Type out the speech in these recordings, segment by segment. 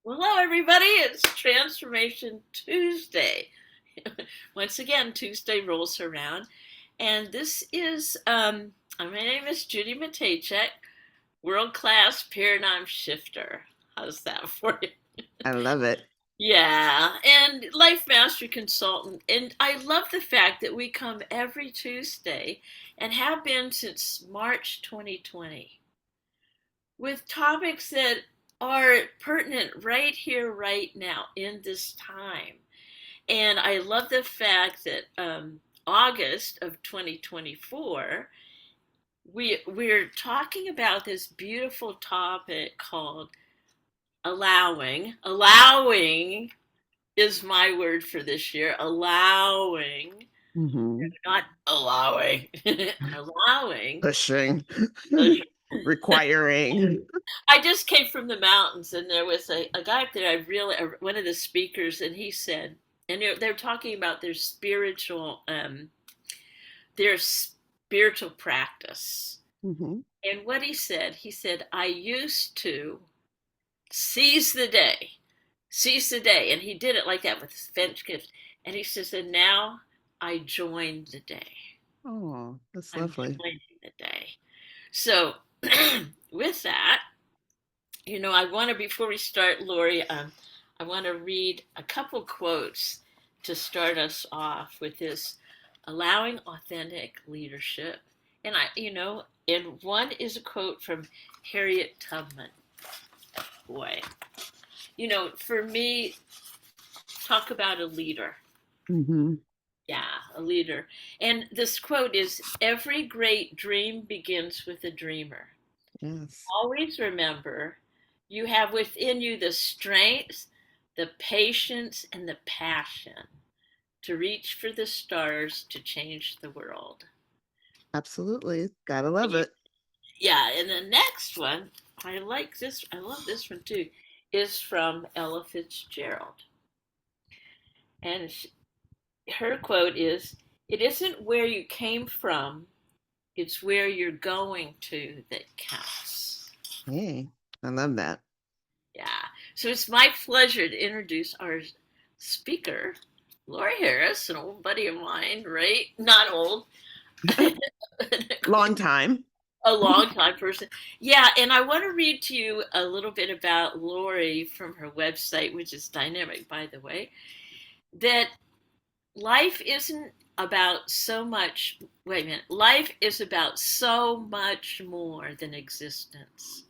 Well, hello, everybody. It's Transformation Tuesday. Once again, Tuesday rolls around, and this is my name is Judy Matejcek, world class paradigm shifter. How's that for you? I love it. Yeah, and life mastery consultant. And I love the fact that we come every Tuesday and have been since March 2020 with topics that are pertinent right here, right now, in this time. And I love the fact that August of 2024, we're talking about this beautiful topic called allowing. Allowing is my word for this year. Allowing, Hmm. not allowing, allowing. Pushing, requiring. I just came from the mountains, and there was a guy up there. I really one of the speakers, and he said, and they're talking about their spiritual practice. Hmm. And what he said, I used to seize the day, seize the day, and he did it like that with his French gift. And he says, and now I join the day. Oh, that's I'm lovely. joining the day. So, with that, I want to, before we start, Lori, I want to read a couple quotes to start us off with this allowing authentic leadership. And one is a quote from Harriet Tubman. Boy, for me, talk about a leader. Hmm. Yeah, a leader. And this quote is every great dream begins with a dreamer. Yes, Always remember you have within you the strength, the patience, and the passion to reach for the stars to change the world. absolutely. Gotta love it. Yeah, and the next one, I like this, I love this one too, is from Ella Fitzgerald. And her quote is, it isn't where you came from, it's where you're going to that counts. Hey, I love that. Yeah. So it's my pleasure to introduce our speaker, Laura Harris, an old buddy of mine, right? Not old, Long time. a long time person. Yeah, and I want to read to you a little bit about Lori from her website, which is dynamic, by the way, that life isn't about so much, wait a minute, life is about so much more than existence.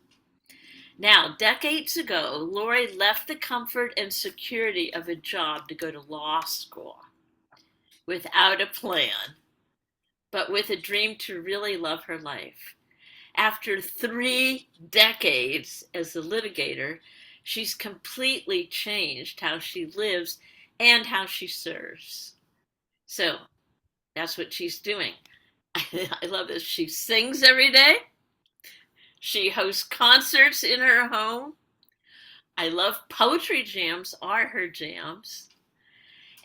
Now, decades ago, Lori left the comfort and security of a job to go to law school without a plan, but with a dream to really love her life. After 3 decades as a litigator, she's completely changed how she lives and how she serves. So that's what she's doing. I love this. She sings every day. She hosts concerts in her home. I love poetry jams are her jams.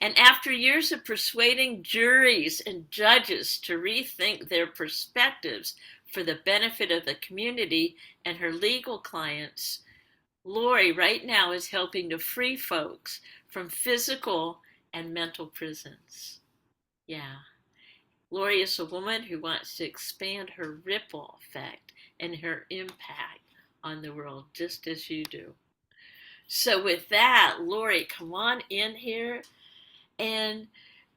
And after years of persuading juries and judges to rethink their perspectives for the benefit of the community and her legal clients, Lori right now is helping to free folks from physical and mental prisons. Yeah. Lori is a woman who wants to expand her ripple effect and her impact on the world, just as you do. So, with that, Lori, come on in here and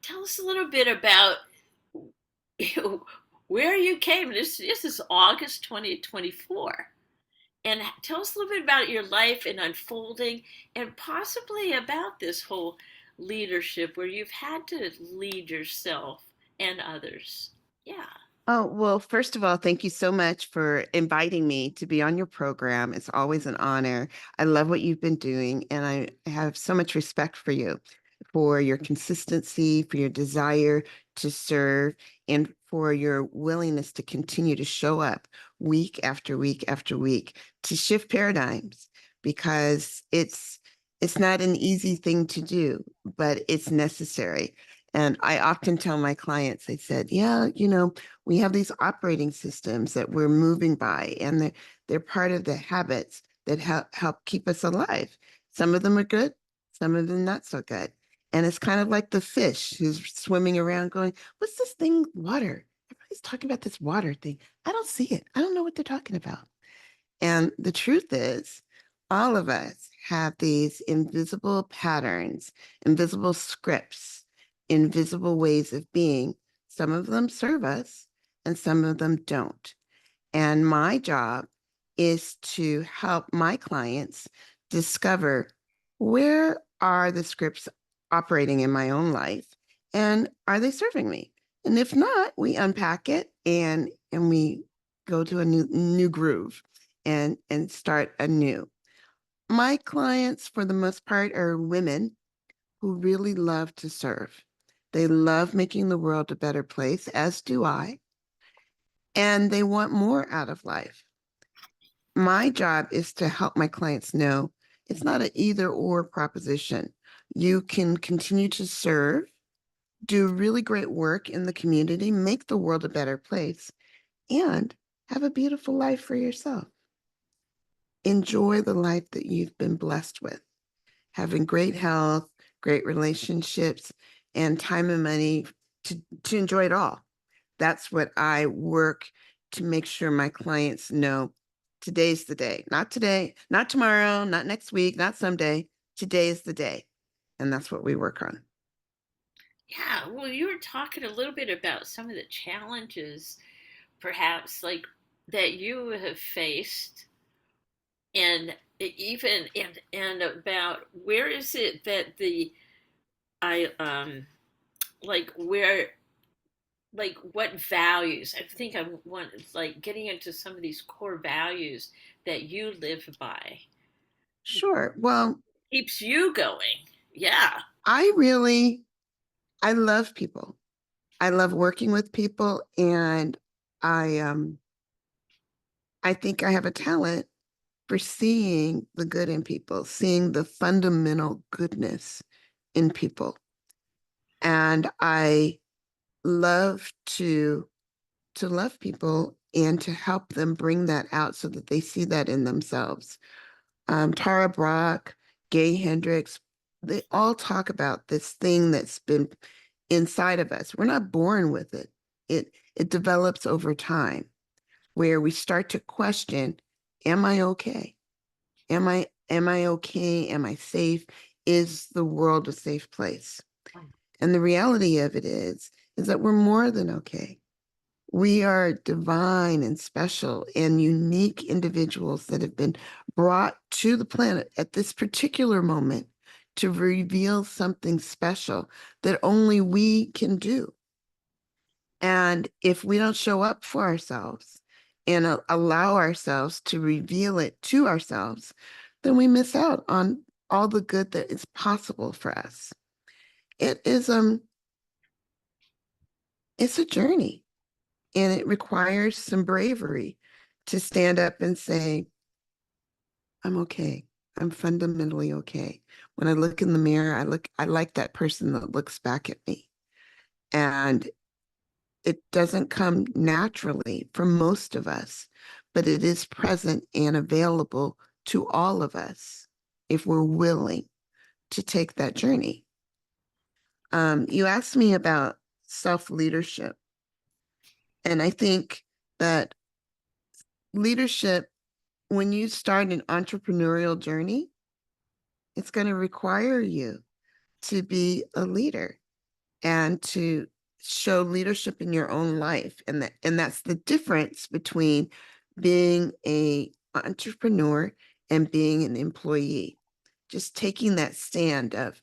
tell us a little bit about where you came. This is August 2024. And tell us a little bit about your life and unfolding, and possibly about this whole leadership where you've had to lead yourself and others. Yeah. Oh, well, first of all, thank you so much for inviting me to be on your program. It's always an honor. I love what you've been doing, and I have so much respect for your consistency, for your desire to serve, and for your willingness to continue to show up week after week after week to shift paradigms because it's not an easy thing to do, but it's necessary. And I often tell my clients, I said, yeah, we have these operating systems that we're moving by, and they're part of the habits that help keep us alive. Some of them are good, some of them not so good. And it's kind of like the fish who's swimming around going, what's this thing? Water. Everybody's talking about this water thing. I don't see it. I don't know what they're talking about. And the truth is, all of us have these invisible patterns, invisible scripts, invisible ways of being. Some of them serve us and some of them don't. And my job is to help my clients discover where are the scripts operating in my own life and are they serving me? And if not, we unpack it and we go to a new groove and start anew. My clients, for the most part, are women who really love to serve. They love making the world a better place, as do I, and they want more out of life. My job is to help my clients know it's not an either or proposition. You can continue to serve, do really great work in the community, make the world a better place, and have a beautiful life for yourself. Enjoy the life that you've been blessed with, having great health, great relationships, and time and money to enjoy it all. That's what I work to make sure my clients know today's the day. Not today, not tomorrow, not next week, not someday. Today is the day. And that's what we work on. Yeah, well, you were talking a little bit about some of the challenges, perhaps, like that you have faced, and even and about where is it that the I like where like what values I think I want like getting into some of these core values that you live by Sure. Well, keeps you going. Yeah. I really, I love people. I love working with people and I I think I have a talent for seeing the good in people, seeing the fundamental goodness in people. And I love to love people and to help them bring that out so that they see that in themselves. Tara Brach, Gay Hendricks, they all talk about this thing that's been inside of us. We're not born with it. It develops over time where we start to question, am I okay? Am I okay? Am I safe? Is the world a safe place? And the reality of it is that we're more than okay. We are divine and special and unique individuals that have been brought to the planet at this particular moment to reveal something special that only we can do. And if we don't show up for ourselves and allow ourselves to reveal it to ourselves, then we miss out on all the good that is possible for us. It is it's a journey. And it requires some bravery to stand up and say, I'm okay. I'm fundamentally okay. When I look in the mirror, I like that person that looks back at me. And it doesn't come naturally for most of us, but it is present and available to all of us if we're willing to take that journey. You asked me about self leadership. And I think that leadership, when you start an entrepreneurial journey, it's going to require you to be a leader and to show leadership in your own life. And that's the difference between being a entrepreneur and being an employee. Just taking that stand of,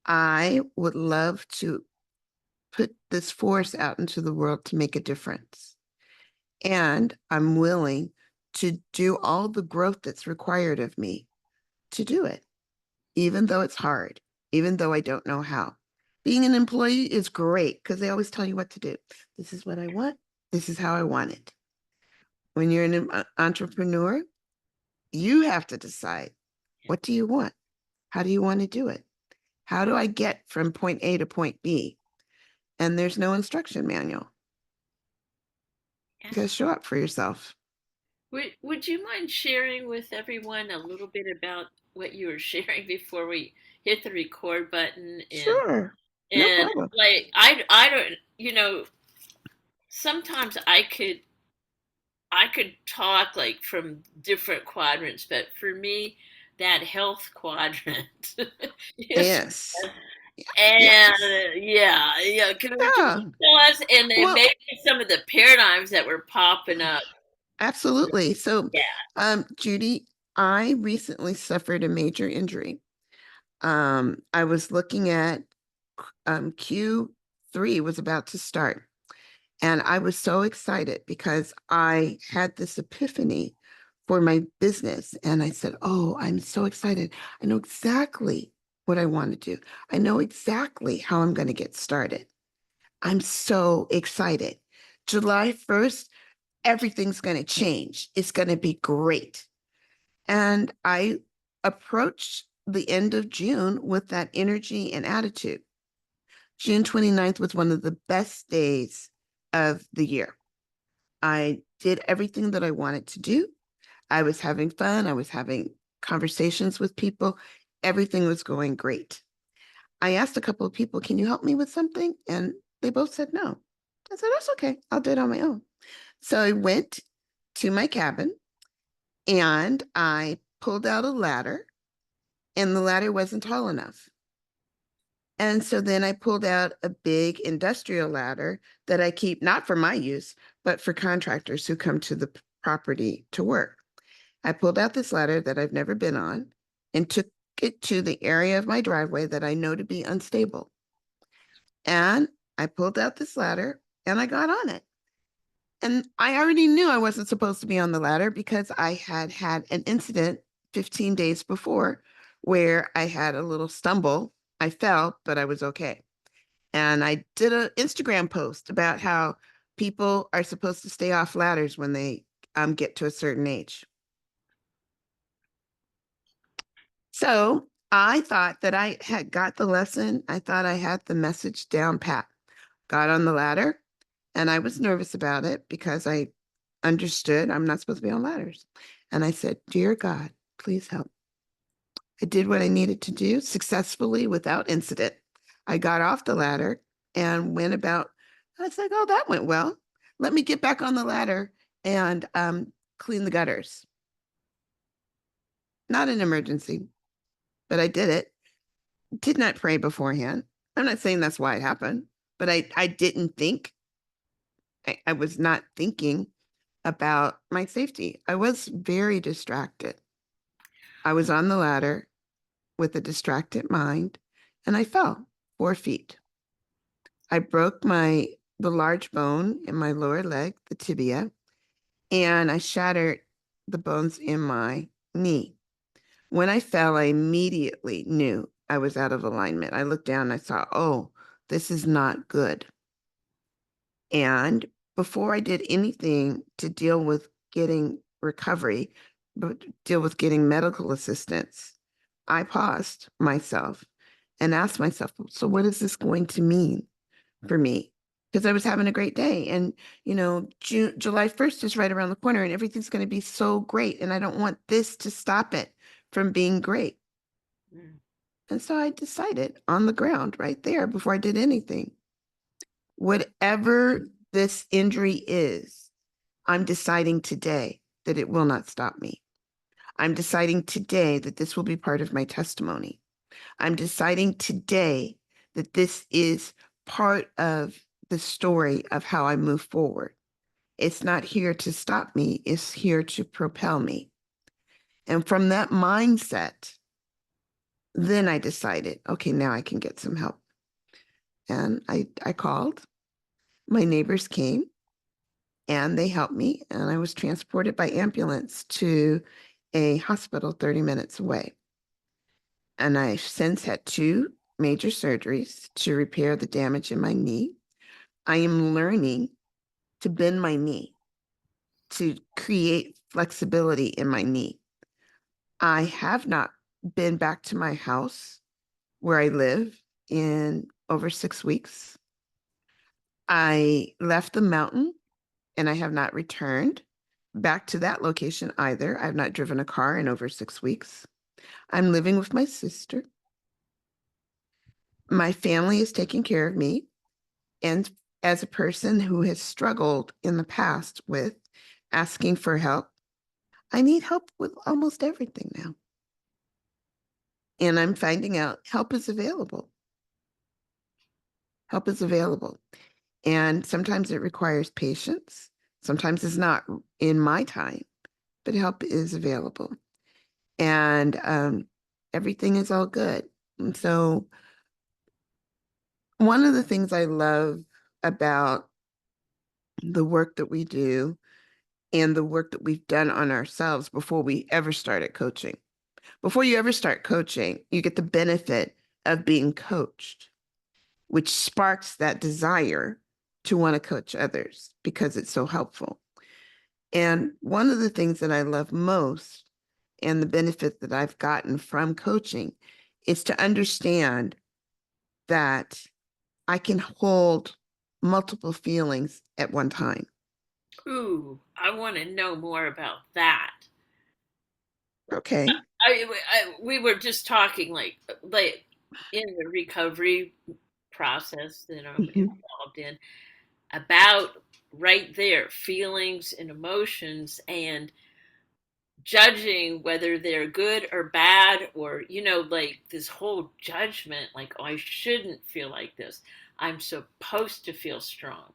I would love to put this force out into the world to make a difference. And I'm willing to do all the growth that's required of me to do it, even though it's hard, even though I don't know how. Being an employee is great because they always tell you what to do. This is what I want. This is how I want it. When you're an entrepreneur, you have to decide, what do you want? How do you want to do it? How do I get from point A to point B? And there's no instruction manual. Yeah. You got to show up for yourself. Would you mind sharing with everyone a little bit about what you were sharing before we hit the record button? Sure. No And problem. like I don't, sometimes I could talk like from different quadrants, but for me, that health quadrant is, Yes. and Yes. yeah, can we just Yeah. tell us and then Well, maybe some of the paradigms that were popping up? absolutely. So, Yeah. Judy, I recently suffered a major injury. I was looking at Q3 was about to start, and I was so excited because I had this epiphany for my business. And I said, oh, I'm so excited. I know exactly what I want to do. I know exactly how I'm going to get started. I'm so excited. July 1st, everything's going to change. It's going to be great. And I approached the end of June with that energy and attitude. June 29th was one of the best days of the year. I did everything that I wanted to do. I was having fun. I was having conversations with people. Everything was going great. I asked a couple of people, can you help me with something? And they both said no. I said, that's okay. I'll do it on my own. So I went to my cabin and I pulled out a ladder, and the ladder wasn't tall enough. And so then I pulled out a big industrial ladder that I keep not for my use, but for contractors who come to the property to work. I pulled out this ladder that I've never been on and took it to the area of my driveway that I know to be unstable. And I pulled out this ladder and I got on it. And I already knew I wasn't supposed to be on the ladder because I had had an incident 15 days before where I had a little stumble. I fell, but I was okay. And I did an Instagram post about how people are supposed to stay off ladders when they get to a certain age. So I thought that I had got the lesson. I thought I had the message down pat. Got on the ladder and I was nervous about it because I understood I'm not supposed to be on ladders. And I said, Dear God, please help. I did what I needed to do successfully without incident. I got off the ladder and went about, I was like, oh, that went well. Let me get back on the ladder and clean the gutters. Not an emergency, but I did it. Did not pray beforehand. I'm not saying that's why it happened, but I didn't think, I was not thinking about my safety. I was very distracted. I was on the ladder with a distracted mind and I fell 4 feet. I broke the large bone in my lower leg, the tibia, and I shattered the bones in my knee. When I fell, I immediately knew I was out of alignment. I looked down and I saw, oh, this is not good. And before I did anything to deal with getting recovery, but deal with getting medical assistance, I paused myself and asked myself, so what is this going to mean for me? Because I was having a great day. And, July 1st is right around the corner and everything's going to be so great. And I don't want this to stop it from being great. Mm. And so I decided on the ground right there before I did anything, whatever this injury is, I'm deciding today that it will not stop me. I'm deciding today that this will be part of my testimony. I'm deciding today that this is part of the story of how I move forward. It's not here to stop me, it's here to propel me. And from that mindset, then I decided, okay, now I can get some help. And I called, my neighbors came and they helped me, and I was transported by ambulance to a hospital 30 minutes away. And I've since had two major surgeries to repair the damage in my knee. I am learning to bend my knee, to create flexibility in my knee. I have not been back to my house where I live in over 6 weeks. I left the mountain and I have not returned back to that location either. I've not driven a car in over 6 weeks. I'm living with my sister. My family is taking care of me. And as a person who has struggled in the past with asking for help, I need help with almost everything now. And I'm finding out help is available. Help is available. And sometimes it requires patience. Sometimes it's not in my time, but help is available. And everything is all good. And so, one of the things I love about the work that we do and the work that we've done on ourselves before we ever started coaching. Before you ever start coaching, you get the benefit of being coached, which sparks that desire to want to coach others because it's so helpful. And one of the things that I love most and the benefit that I've gotten from coaching is to understand that I can hold multiple feelings at one time. Ooh, I want to know more about that. Okay. We were just talking like in the recovery process that I'm Mhm. involved in about right there feelings and emotions and judging whether they're good or bad, or like this whole judgment, like, oh, I shouldn't feel like this, I'm supposed to feel strong.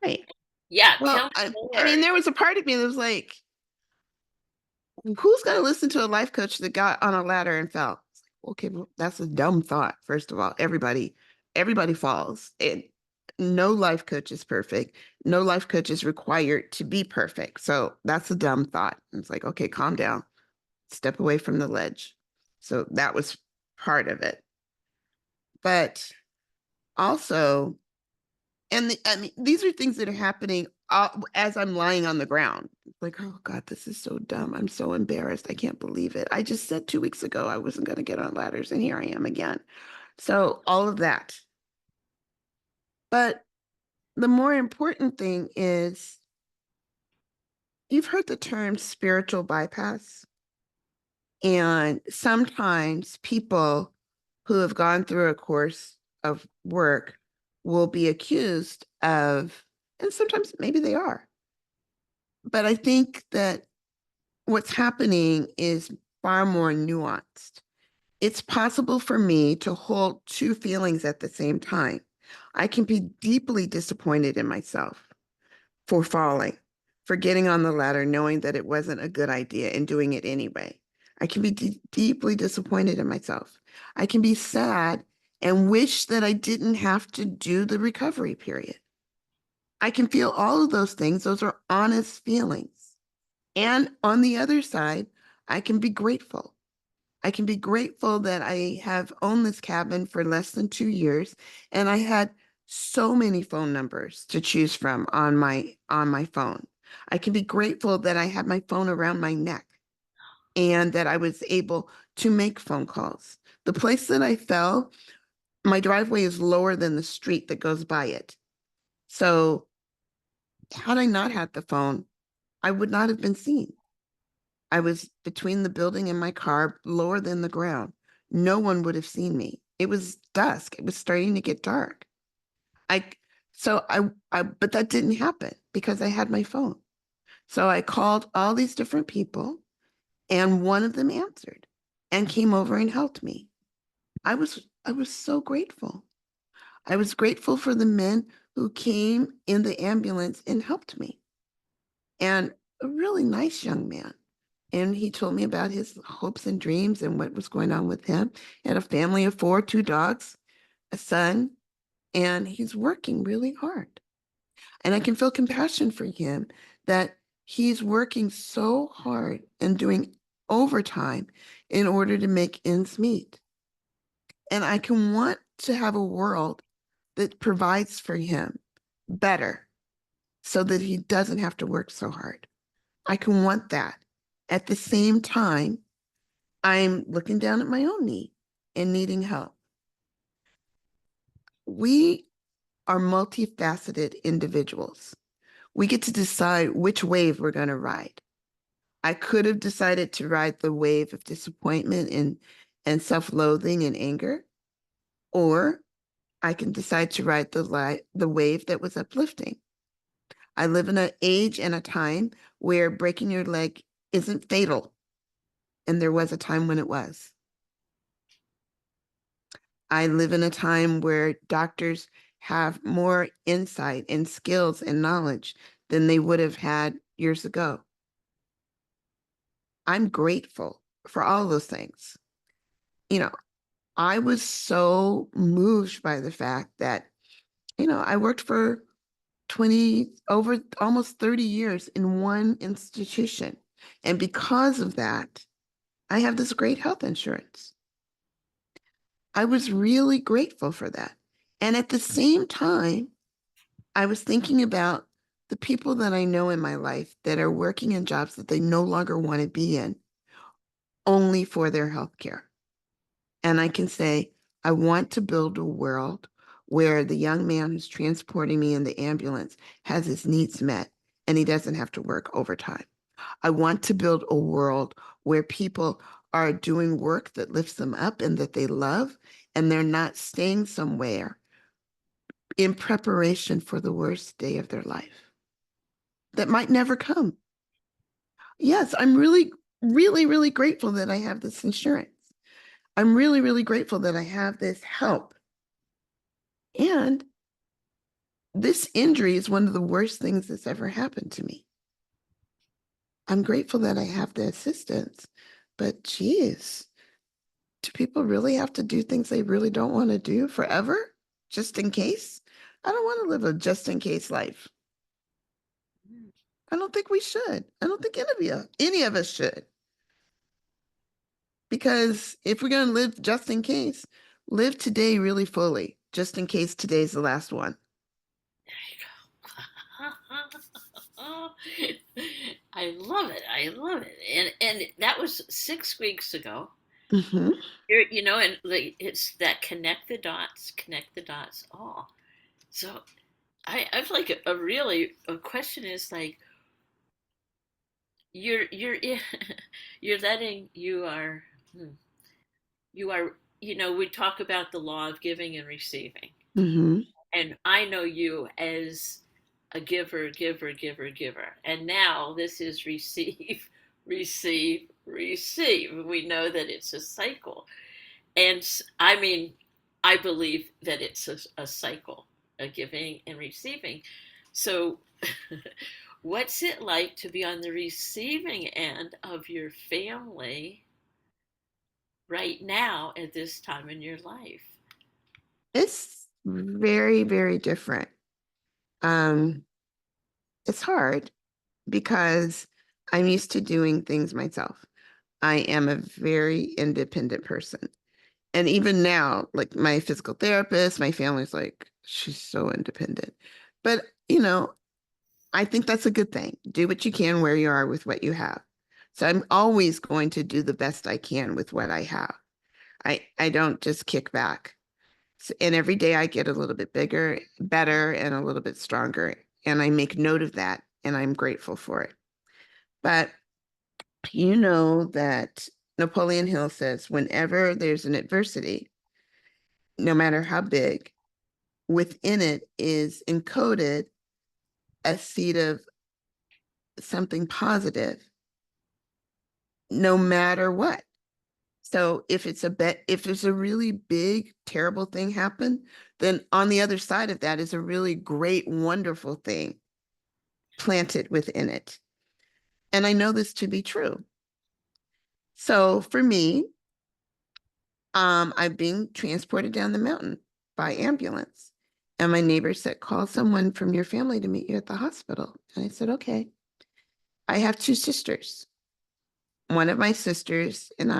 Right. Yeah, Well, tell me I more. mean, there was a part of me that was like, who's going to listen to a life coach that got on a ladder and fell? Okay, well, that's a dumb thought. First of all, everybody falls. And no life coach is perfect. No life coach is required to be perfect. So that's a dumb thought. It's like, okay, calm down, step away from the ledge. So that was part of it. But also, I mean, these are things that are happening as I'm lying on the ground. Like, oh God, this is so dumb. I'm so embarrassed. I can't believe it. I just said 2 weeks ago I wasn't going to get on ladders, and here I am again. So, all of that. But the more important thing is you've heard the term spiritual bypass. And sometimes people who have gone through a course of work will be accused of, and sometimes maybe they are. But I think that what's happening is far more nuanced. It's possible for me to hold two feelings at the same time. I can be deeply disappointed in myself for falling, for getting on the ladder, knowing that it wasn't a good idea and doing it anyway. I can be deeply disappointed in myself. I can be sad and wish that I didn't have to do the recovery period. I can feel all of those things. Those are honest feelings. And on the other side, I can be grateful. I can be grateful that I have owned this cabin for less than 2 years, and I had so many phone numbers to choose from on my phone. I can be grateful that I had my phone around my neck and that I was able to make phone calls. The place that I fell, my driveway is lower than the street that goes by it. So had I not had the phone, I would not have been seen. I was between the building and my car, lower than the ground. No one would have seen me. It was dusk. It was starting to get dark. I so I but that didn't happen because I had my phone. So I called all these different people and one of them answered and came over and helped me. I was so grateful. I was grateful for the men who came in the ambulance and helped me. And a really nice young man. And he told me about his hopes and dreams and what was going on with him. He had a family of four, two dogs, a son, and he's working really hard. And I can feel compassion for him that he's working so hard and doing overtime in order to make ends meet. And I can want to have a world that provides for him better so that he doesn't have to work so hard. I can want that. At the same time, I'm looking down at my own knee and needing help. We are multifaceted individuals. We get to decide which wave we're going to ride. I could have decided to ride the wave of disappointment and self-loathing and anger, or I can decide to ride the wave that was uplifting. I live in an age and a time where breaking your leg isn't fatal, and there was a time when it was. I live in a time where doctors have more insight and skills and knowledge than they would have had years ago. I'm grateful for all those things. You know, I was so moved by the fact that, I worked for 20, over almost 30 years in one institution. And because of that, I have this great health insurance. I was really grateful for that. And at the same time, I was thinking about the people that I know in my life that are working in jobs that they no longer want to be in only for their health care. And I can say, I want to build a world where the young man who's transporting me in the ambulance has his needs met and he doesn't have to work overtime. I want to build a world where people are doing work that lifts them up and that they love, and they're not staying somewhere in preparation for the worst day of their life that might never come. Yes, I'm really, really, really grateful that I have this insurance. I'm really, really grateful that I have this help. And this injury is one of the worst things that's ever happened to me. I'm grateful that I have the assistance, but geez, do people really have to do things they really don't want to do forever, just in case? I don't want to live a just in case life. I don't think we should. I don't think any of us should. Because if we're going to live just in case, live today really fully, just in case today's the last one. I love it. I love it. And that was 6 weeks ago. Hmm. And it's that connect the dots. Oh, so I've like a really a question is like you're you're letting you are we talk about the law of giving and receiving, Hmm. and I know you as a giver, giver, giver, giver, and now this is receive, receive, receive. We know that it's a cycle, and I mean, I believe that it's a cycle, a giving and receiving. So, what's it like to be on the receiving end of your family right now at this time in your life? It's very, very different. Um, it's hard because I'm used to doing things myself. I am a very independent person. And even now, like my physical therapist, my family's like, she's so independent. But, I think that's a good thing. Do what you can where you are with what you have. So I'm always going to do the best I can with what I have. I don't just kick back. And every day I get a little bit bigger, better, and a little bit stronger. And I make note of that and I'm grateful for it. But you know that Napoleon Hill says, whenever there's an adversity, no matter how big, within it is encoded a seed of something positive, no matter what. So if it's a really big, terrible thing happen, then on the other side of that is a really great, wonderful thing planted within it. And I know this to be true. So for me, I'm being transported down the mountain by ambulance. And my neighbor said, call someone from your family to meet you at the hospital. And I said, okay. I have two sisters. One of my sisters and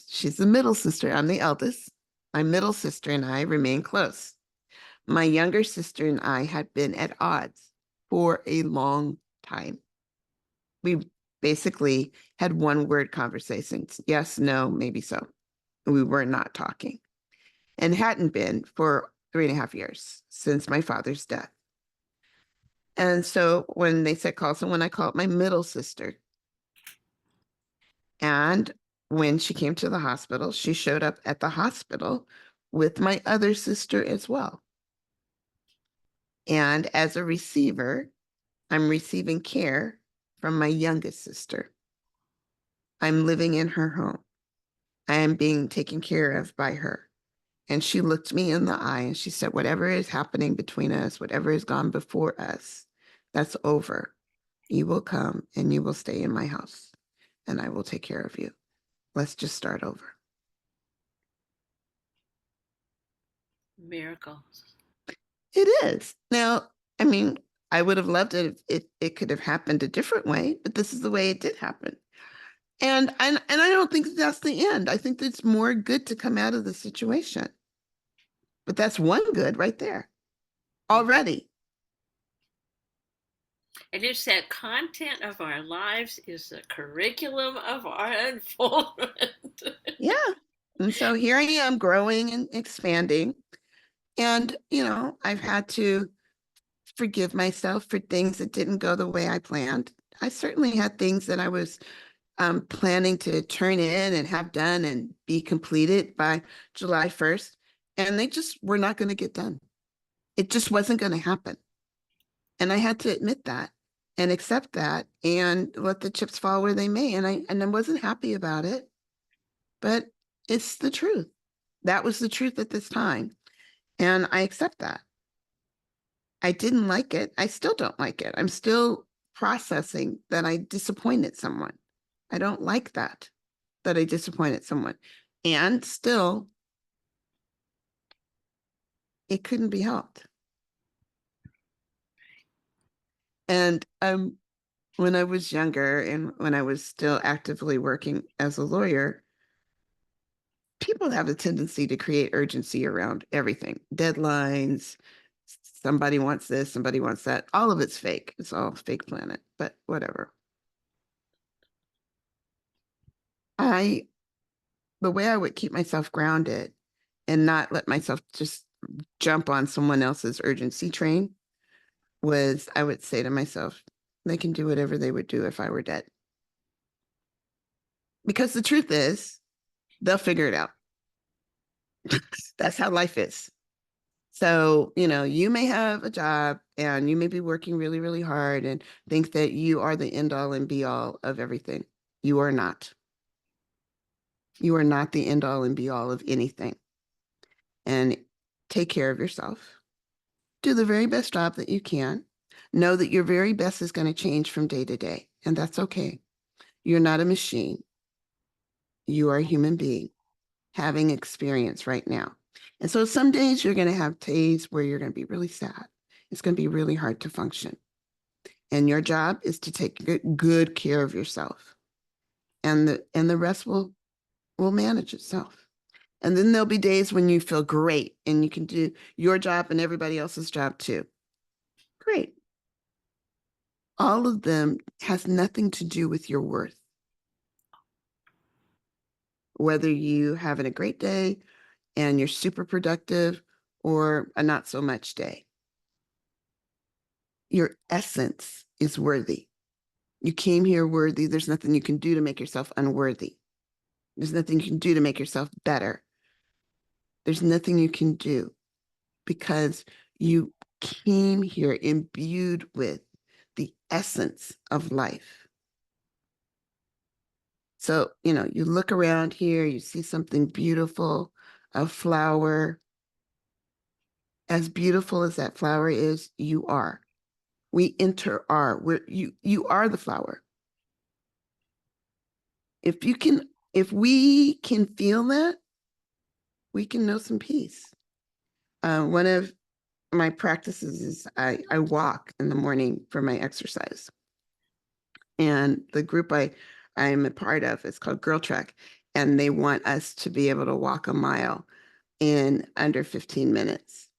she's the middle sister. I'm the eldest. My middle sister and I remain close. My younger sister and I had been at odds for a long time. We basically had one word conversations. Yes, no, maybe so. We were not talking and hadn't been for 3.5 years since my father's death. And so when they said call someone, I called my middle sister. And when she came to the hospital, she showed up at the hospital with my other sister as well. And as a receiver, I'm receiving care from my youngest sister. I'm living in her home. I am being taken care of by her. And she looked me in the eye and she said, whatever is happening between us, whatever has gone before us, that's over. You will come and you will stay in my house and I will take care of you. Let's just start over. Miracles. It is. Now, I mean, I would have loved it if it could have happened a different way, but this is the way it did happen. And I don't think that's the end. I think there's more good to come out of the situation. But that's one good right there already. And it's that content of our lives is the curriculum of our unfoldment. Yeah. And so here I am growing and expanding. And, I've had to forgive myself for things that didn't go the way I planned. I certainly had things that I was planning to turn in and have done and be completed by July 1st. And they just were not going to get done. It just wasn't going to happen. And I had to admit that and accept that and let the chips fall where they may. And I wasn't happy about it, but it's the truth. That was the truth at this time. And I accept that. I didn't like it. I still don't like it. I'm still processing that I disappointed someone. I don't like that I disappointed someone. And still, it couldn't be helped. And when I was younger and when I was still actively working as a lawyer, people have a tendency to create urgency around everything, deadlines. Somebody wants this, somebody wants that. All of it's fake. It's all fake planet, but whatever. I, the way I would keep myself grounded and not let myself just jump on someone else's urgency train was I would say to myself, they can do whatever they would do if I were dead. Because the truth is, they'll figure it out. That's how life is. So, you may have a job and you may be working really, really hard and think that you are the end all and be all of everything. You are not. You are not the end all and be all of anything. And take care of yourself. Do the very best job that you can. Know that your very best is going to change from day to day, and that's okay. You're not a machine. You are a human being having experience right now. And so some days you're going to have days where you're going to be really sad. It's going to be really hard to function. And your job is to take good care of yourself. And the rest will manage itself. And then there'll be days when you feel great and you can do your job and everybody else's job too. Great. All of them has nothing to do with your worth. Whether you having a great day and you're super productive or a not so much day. Your essence is worthy. You came here worthy. There's nothing you can do to make yourself unworthy. There's nothing you can do to make yourself better. There's nothing you can do because you came here imbued with the essence of life. So, you look around here, you see something beautiful, a flower. As beautiful as that flower is, you are. We enter are. You are the flower. If we can feel that, we can know some peace. One of my practices is I walk in the morning for my exercise. And the group I'm a part of is called Girl Trek, and they want us to be able to walk a mile in under 15 minutes.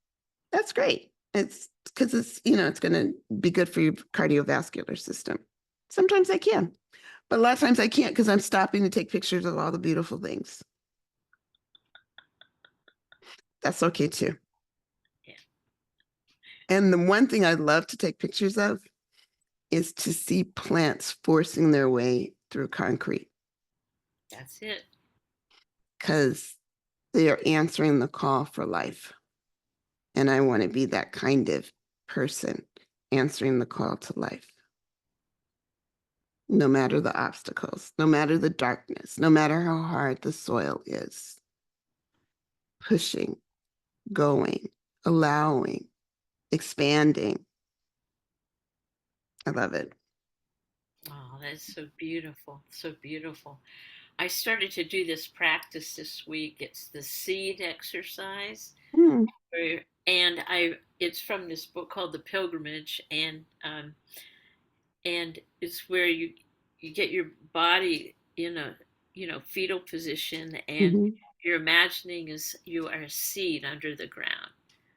That's great. It's because it's going to be good for your cardiovascular system. Sometimes I can, but a lot of times I can't because I'm stopping to take pictures of all the beautiful things. That's okay too. Yeah. And the one thing I love to take pictures of is to see plants forcing their way through concrete That's it. because they are answering the call for life. And I want to be that kind of person answering the call to life, no matter the obstacles, no matter the darkness, no matter how hard the soil is, pushing, going, allowing, expanding. I love it. Oh, that's so beautiful. So beautiful. I started to do this practice this week. It's the seed exercise. Mm, And I it's from this book called The Pilgrimage, and it's where you get your body in a fetal position, and mhm, you're imagining as you are a seed under the ground,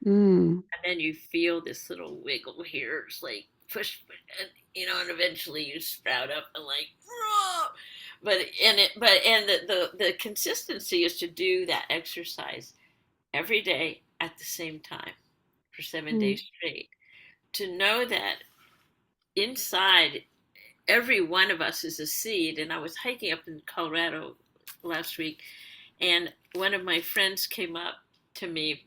mm, and then you feel this little wiggle here. It's like push, and, and eventually you sprout up and like, "Whoa!" but the consistency is to do that exercise every day at the same time for 7 days mm, straight. To know that inside every one of us is a seed. And I was hiking up in Colorado last week, and one of my friends came up to me.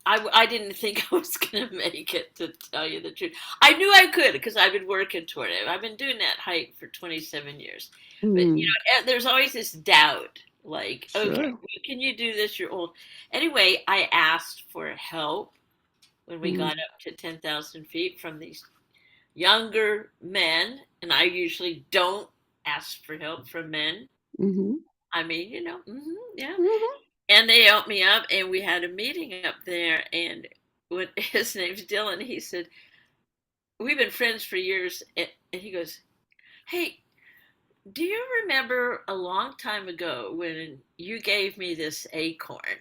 I didn't think I was going to make it, to tell you the truth. I knew I could because I've been working toward it. I've been doing that hike for 27 years. But, mm. there's always this doubt like, okay, Sure. can you do this? You're old. Anyway, I asked for help when we got Mm, up to 10,000 feet from these younger men. And I usually don't ask for help from men. mhm, I mean, yeah. mhm, And they helped me up, and we had a meeting up there. And when his name's Dylan, he said, "We've been friends for years." And he goes, "Hey, do you remember a long time ago when you gave me this acorn?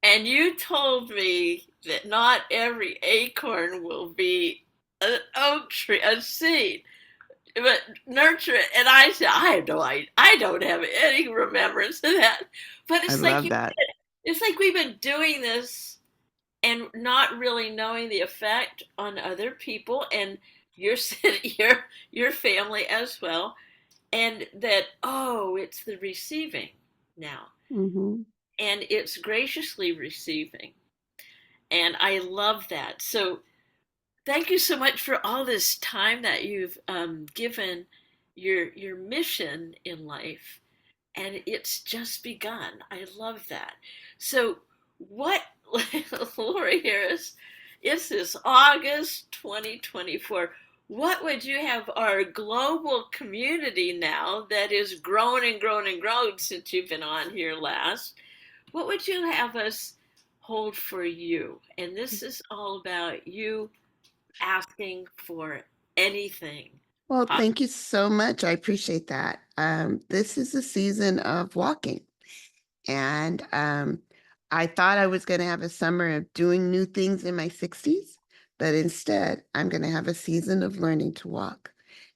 And you told me that not every acorn will be an oak tree, a seed, but nurture it." And I said, I don't have any remembrance of that. But I it's like love that. it's like we've been doing this and not really knowing the effect on other people and your your family as well. And that, oh, it's the receiving now. Mhm. And it's graciously receiving. And I love that. So thank you so much for all this time that you've given your mission in life, and it's just begun. I love that. So, what, Lori Harris? It's this August 2024. What would you have our global community now that is grown and grown and grown since you've been on here last? What would you have us hold for you? And this is all about you asking for anything. Well, thank you so much. I appreciate that. This is a season of walking, and I thought I was going to have a summer of doing new things in my 60s, but instead, I'm going to have a season of learning to walk.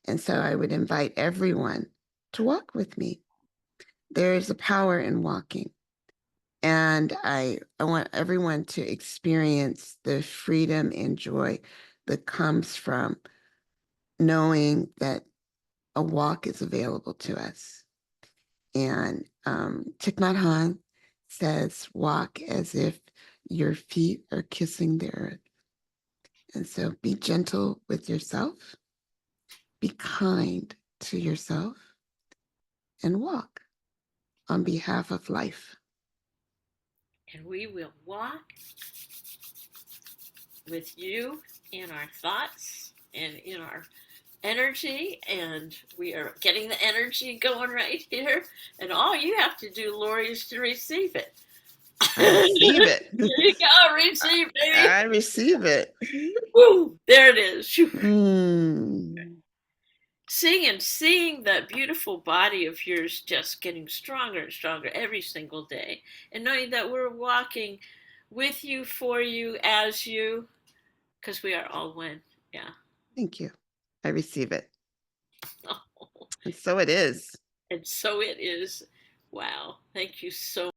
And so I would invite everyone to walk with me. There is a power in walking. And I want everyone to experience the freedom and joy that comes from knowing that a walk is available to us. And Thich Nhat Hanh says, walk as if your feet are kissing the earth. And so be gentle with yourself, be kind to yourself, and walk on behalf of life. And we will walk with you in our thoughts and in our energy, and we are getting the energy going right here. And all you have to do, Lori, is to receive it. I receive There it. you go, receive, baby. I receive it. Woo, there it is. Mm, Seeing that beautiful body of yours just getting stronger and stronger every single day, and knowing that we're walking with you, for you, as you, because we are all one. Yeah. thank you. I receive it. And so it is. And so it is. Wow. Thank you so